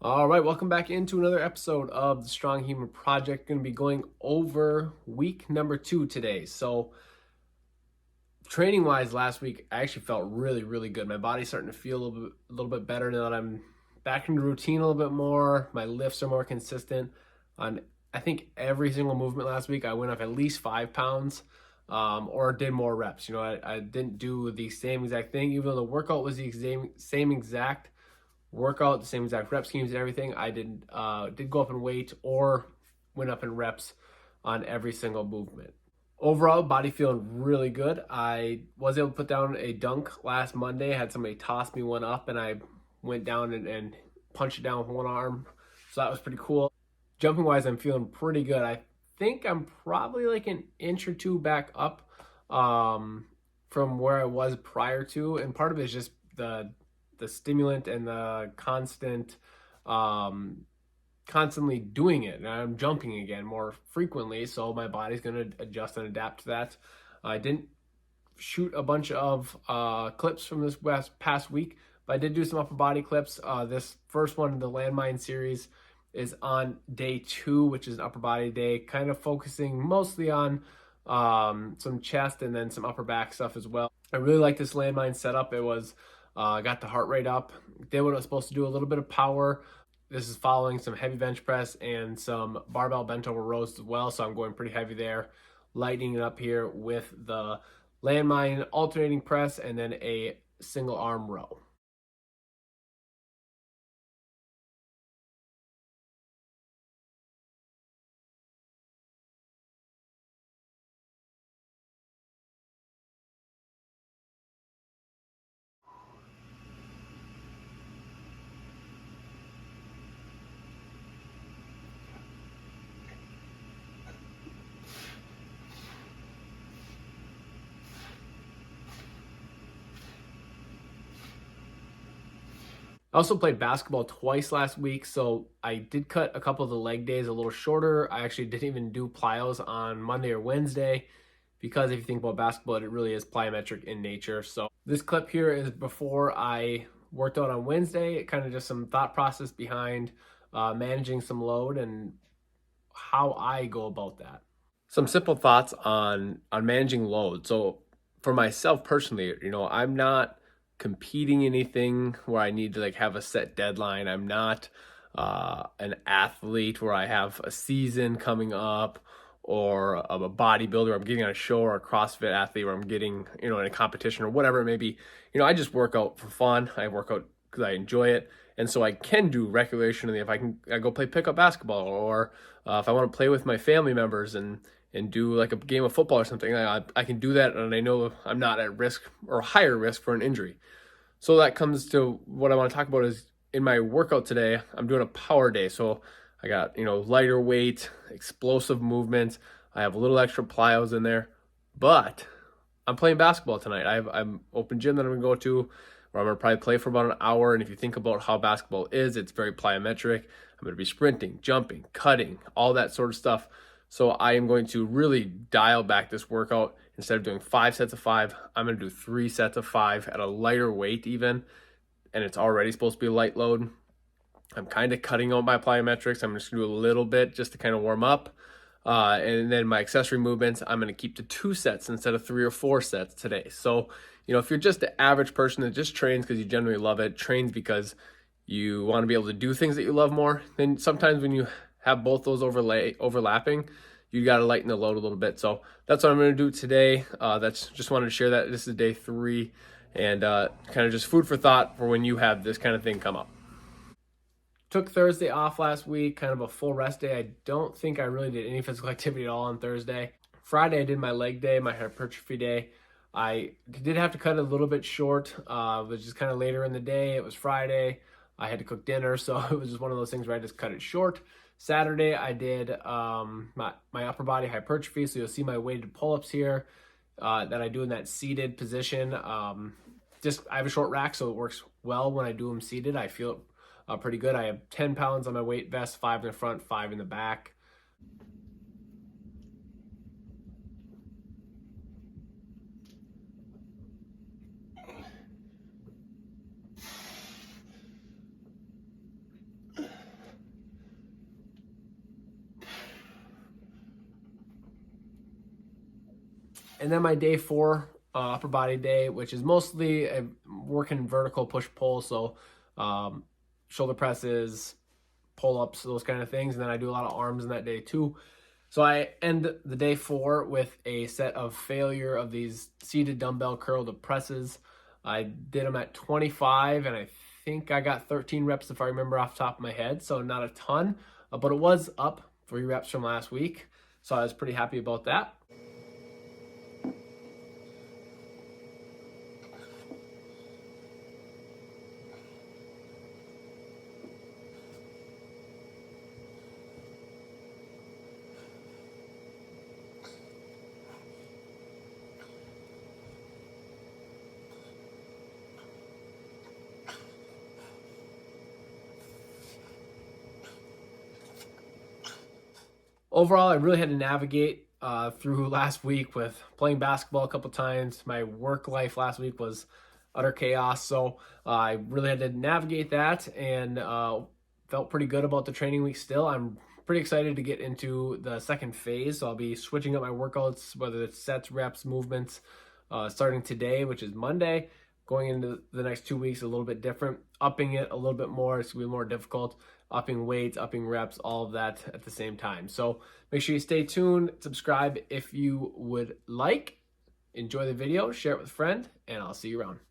All right, welcome back into another episode of the Strong Human Project. Going to be going over week number 2 today. So, training wise, last week I actually felt really good. My body's starting to feel a little bit better now that I'm back into routine a little bit more. My lifts are more consistent. On I think every single movement last week, I went up at least 5 pounds, or did more reps. I didn't do the same exact thing, even though the workout was the same exact workout, the same exact rep schemes and everything. I did go up in weight or went up in reps on every single movement. Overall, body feeling really good. I was able to put down a dunk last Monday. I had somebody toss me one up, and I went down and punched it down with one arm. So that was pretty cool. Jumping wise, I'm feeling pretty good. I think I'm probably like an inch or two back up from where I was prior to, and part of it is just the stimulant and the constantly doing it, and I'm jumping again more frequently, so my body's going to adjust and adapt to that. I didn't shoot a bunch of clips from this past week, but I did do some upper body clips. This first one in the Landmine series is on day 2, which is an upper body day, kind of focusing mostly on some chest and then some upper back stuff as well. I really like this Landmine setup. It was got the heart rate up, did what it was supposed to do, a little bit of power. This is following some heavy bench press and some barbell bent over rows as well, so I'm going pretty heavy there. Lightening it up here with the Landmine alternating press and then a single arm row. I also played basketball twice last week, so I did cut a couple of the leg days a little shorter. I actually didn't even do plyos on Monday or Wednesday because if you think about basketball, it really is plyometric in nature. So this clip here is before I worked out on Wednesday. It kind of just some thought process behind managing some load and how I go about that. Some simple thoughts on managing load. So for myself personally, I'm not competing anything where I need to like have a set deadline. I'm not an athlete where I have a season coming up, or I'm a bodybuilder. I'm getting on a show, or a CrossFit athlete where I'm getting in a competition or whatever it may be. I just work out for fun. I work out because I enjoy it, and so I can do recreationally. If I go play pickup basketball, or if I want to play with my family members and do like a game of football or something, I can do that, and I know I'm not at risk or higher risk for an injury. So that comes to what I want to talk about is in my workout today, I'm doing a power day. So I got, lighter weight, explosive movements. I have a little extra plyos in there, but I'm playing basketball tonight. I'm open gym that I'm going to go to, where I'm going to probably play for about an hour. And if you think about how basketball is, it's very plyometric. I'm going to be sprinting, jumping, cutting, all that sort of stuff. So I am going to really dial back this workout. Instead of doing 5 sets of 5, I'm going to do 3 sets of 5 at a lighter weight even. And it's already supposed to be a light load. I'm kind of cutting out my plyometrics. I'm just going to do a little bit just to kind of warm up. And then my accessory movements, I'm going to keep to 2 sets instead of 3 or 4 sets today. So, if you're just the average person that just trains because you generally love it, trains because you want to be able to do things that you love more, then sometimes when you have both those overlapping, you got to lighten the load a little bit. So that's what I'm going to do today. That's just wanted to share that this is day 3, and kind of just food for thought for when you have this kind of thing come up. Took Thursday off last week, kind of a full rest day. I don't think I really did any physical activity at all on Thursday. Friday, I did my leg day, my hypertrophy day. I did have to cut it a little bit short. It was just kind of later in the day. It was Friday. I had to cook dinner, so it was just one of those things where I just cut it short. Saturday, I did my upper body hypertrophy, so you'll see my weighted pull-ups here that I do in that seated position. I have a short rack, so it works well when I do them seated. I feel pretty good. I have 10 pounds on my weight vest, 5 in the front, 5 in the back. And then my day 4 upper body day, which is mostly a working vertical push-pull, so shoulder presses, pull-ups, those kind of things. And then I do a lot of arms in that day too. So I end the day 4 with a set of failure of these seated dumbbell curl to presses. I did them at 25, and I think I got 13 reps if I remember off the top of my head, so not a ton, but it was up 3 reps from last week, so I was pretty happy about that. Overall, I really had to navigate through last week with playing basketball a couple times. My work life last week was utter chaos, so I really had to navigate that, and felt pretty good about the training week still. I'm pretty excited to get into the second phase, so I'll be switching up my workouts, whether it's sets, reps, movements, starting today, which is Monday. Going into the next 2 weeks, a little bit different, upping it a little bit more. It's gonna be more difficult, upping weights, upping reps, all of that at the same time. So make sure you stay tuned, subscribe if you would like, enjoy the video, share it with a friend, and I'll see you around.